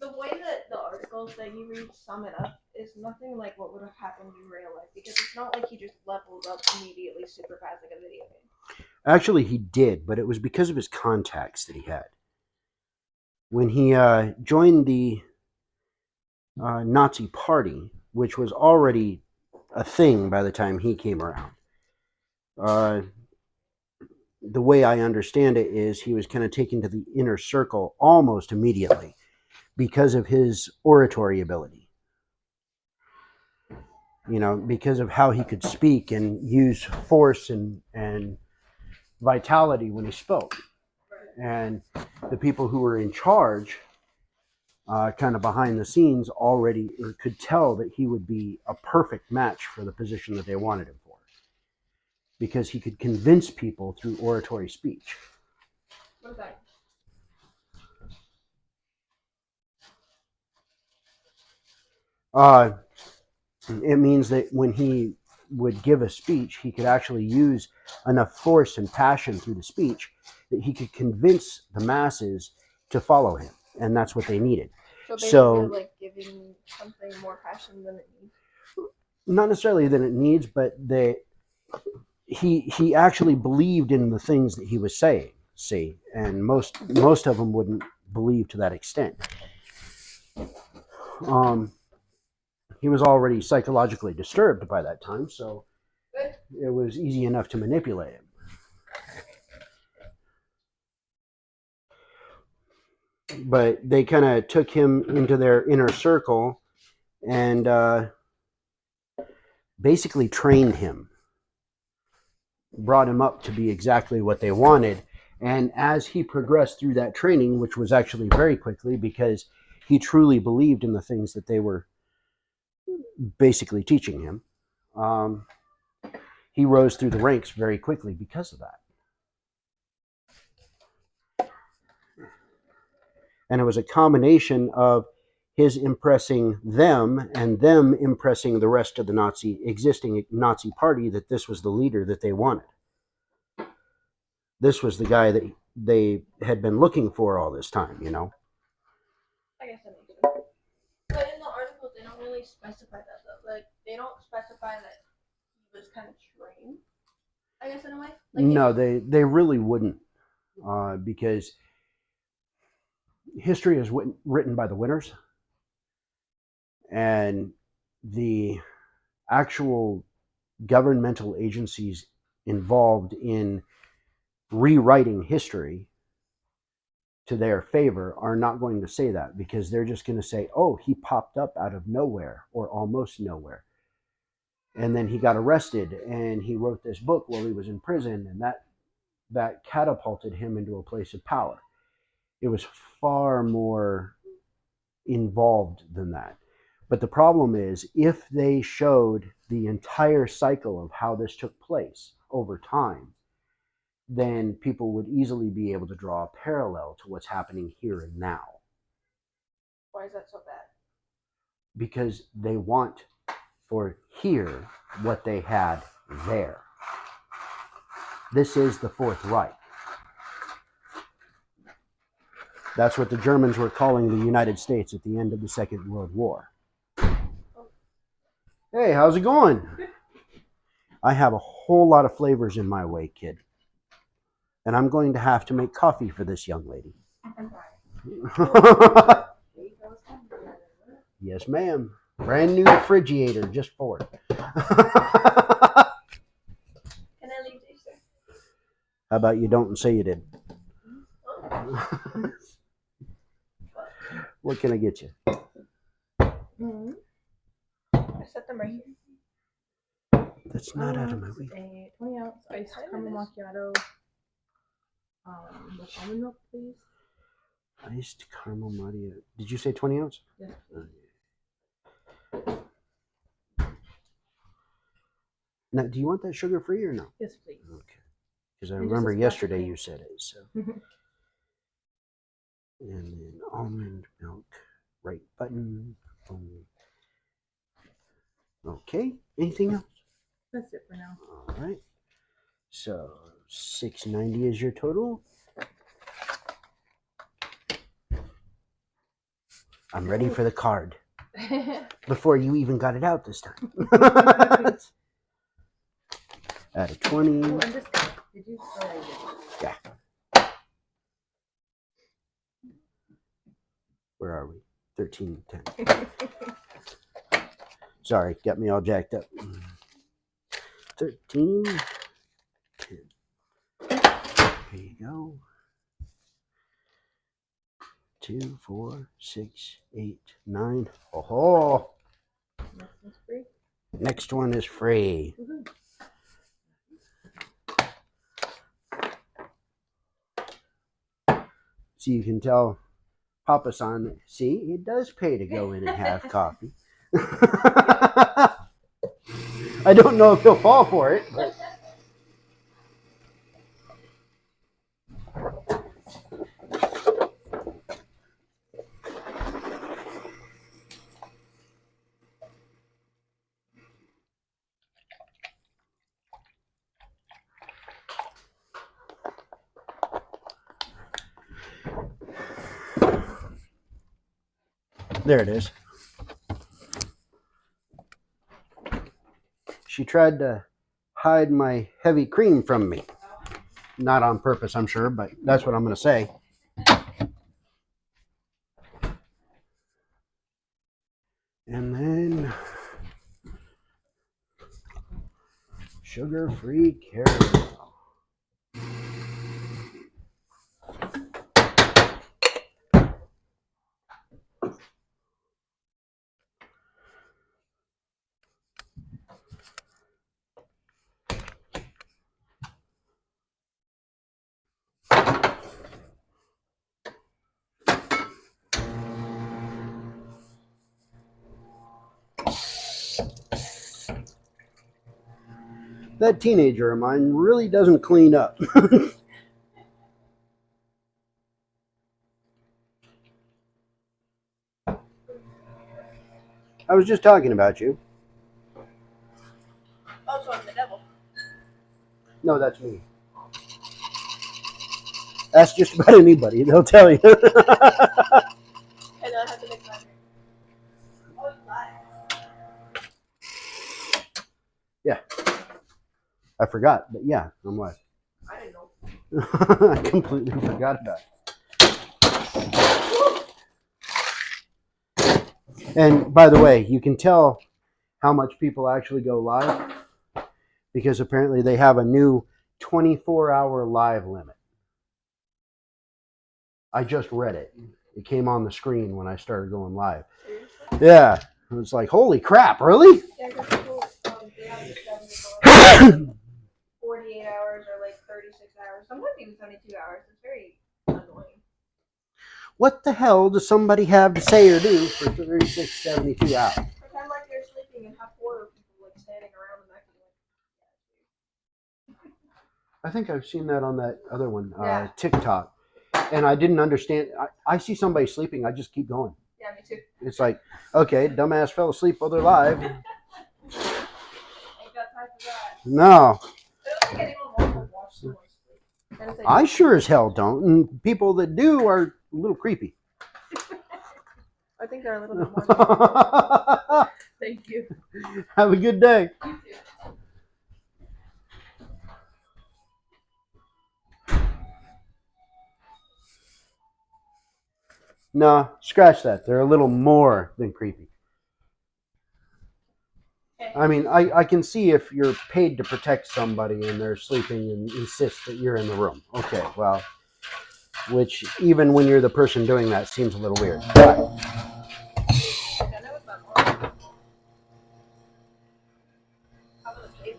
the way that the articles that you read sum it up is nothing like what would have happened in real life because it's not like he just leveled up immediately super fast like a video game. Actually, he did, but it was because of his contacts that he had. When he joined the Nazi Party, which was already a thing by the time he came around, the way I understand it is he was kind of taken to the inner circle almost immediately because of his oratory ability. You know, because of how he could speak and use force and vitality when he spoke. And the people who were in charge, kind of behind the scenes, already could tell that he would be a perfect match for the position that they wanted him for. Because he could convince people through oratory speech. What is that? It means that when he would give a speech, he could actually use enough force and passion through the speech that he could convince the masses to follow him, and that's what they needed. So basically, like giving something more passion than it needs. Not necessarily than it needs, but he actually believed in the things that he was saying. See, and most of them wouldn't believe to that extent. He was already psychologically disturbed by that time, so it was easy enough to manipulate him. But they kind of took him into their inner circle and basically trained him, brought him up to be exactly what they wanted. And as he progressed through that training, which was actually very quickly because he truly believed in the things that they were basically teaching him, he rose through the ranks very quickly because of that. And it was a combination of his impressing them and them impressing the rest of the existing Nazi party that this was the leader that they wanted. This was the guy that they had been looking for all this time, you know. I guess that makes sense. But in the article, they don't really specify that though. Like they don't specify that he was kind of trained. I guess in a way. Like, no, they really wouldn't, because history is written by the winners, and the actual governmental agencies involved in rewriting history to their favor are not going to say that, because they're just going to say, oh, he popped up out of nowhere or almost nowhere. And then he got arrested and he wrote this book while he was in prison, and that catapulted him into a place of power. It was far more involved than that. But the problem is, if they showed the entire cycle of how this took place over time, then people would easily be able to draw a parallel to what's happening here and now. Why is that so bad? Because they want for here what they had there. This is the Fourth Reich. That's what the Germans were calling the United States at the end of the Second World War. Hey, how's it going? I have a whole lot of flavors in my way, kid. And I'm going to have to make coffee for this young lady. Yes, ma'am. Brand new refrigerator just for it. Can I leave these there? How about you don't and say you did? What can I get you? Mm-hmm. I set them right here. That's not out of my way. A 20-ounce iced caramel macchiato with almond milk, please. Iced caramel macchiato. Did you say 20 ounce? Yes. Now, do you want that sugar free or no? Yes, please. Okay. Because I remember yesterday you said it. So. And then almond milk, right button. Okay. Anything else? That's it for now. All right. So $6.90 is your total. I'm ready for the card. Before you even got it out this time. At a 20. Oh, and this guy. Did you? Oh, yeah, you did. Yeah. Where are we? 13, 10. Sorry, got me all jacked up. 13, 10. Here you go. 2, 4, 6, 8, 9. Oh, Next one's free. next one is free. Woohoo. So you can tell Papa-san, see, it does pay to go in and have coffee. I don't know if he'll fall for it, but there it is. She tried to hide my heavy cream from me. Not on purpose, I'm sure, but that's what I'm going to say. And then sugar-free caramel. That teenager of mine really doesn't clean up. I was just talking about you. Oh, so I'm the devil. No, that's me. Ask just about anybody. They'll tell you. Okay, then I have to make my drink. Oh, you lied. Yeah. I forgot, but yeah, I'm live. I didn't know. I completely forgot about it. And by the way, you can tell how much people actually go live because apparently they have a new 24-hour live limit. I just read it. It came on the screen when I started going live. Seriously? Yeah. It was like, holy crap, really? Yeah, because people, they have the 48 hours or like 36 hours, sometimes even 72 hours. It's very annoying. What the hell does somebody have to say or do for 36, 72 hours? Pretend like they're sleeping and have 4 people like standing around them acting like. I think I've seen that on that other one, Yeah. TikTok. And I didn't understand. I see somebody sleeping, I just keep going. Yeah, me too. It's like, okay, dumbass fell asleep while they're live. Ain't got time for that. No, I don't think anyone wants to watch someone sleep. And if they I do- sure as hell don't. And people that do are a little creepy. I think they're a little bit more. Thank you. Have a good day. You too. No, scratch that. They're a little more than creepy. Okay. I mean, I can see if you're paid to protect somebody and they're sleeping and insist that you're in the room. Okay, well, which even when you're the person doing that seems a little weird. But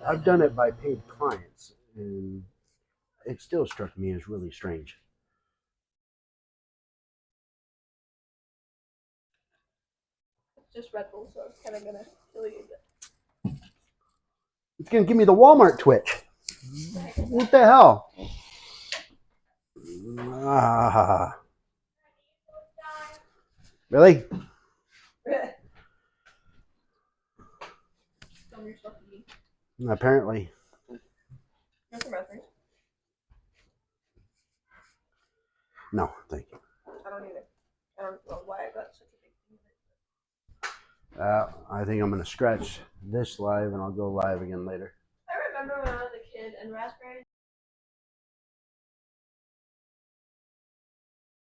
I've done it by paid clients, and it still struck me as really strange. It's just Red Bull, so it's kind of gonna kill you. It's gonna give me the Walmart twitch. What the hell? Ah. Really? Apparently. No, thank you. I don't either. I don't know why I got such a big I think I'm going to scratch this live and I'll go live again later. I remember when I was a kid and raspberries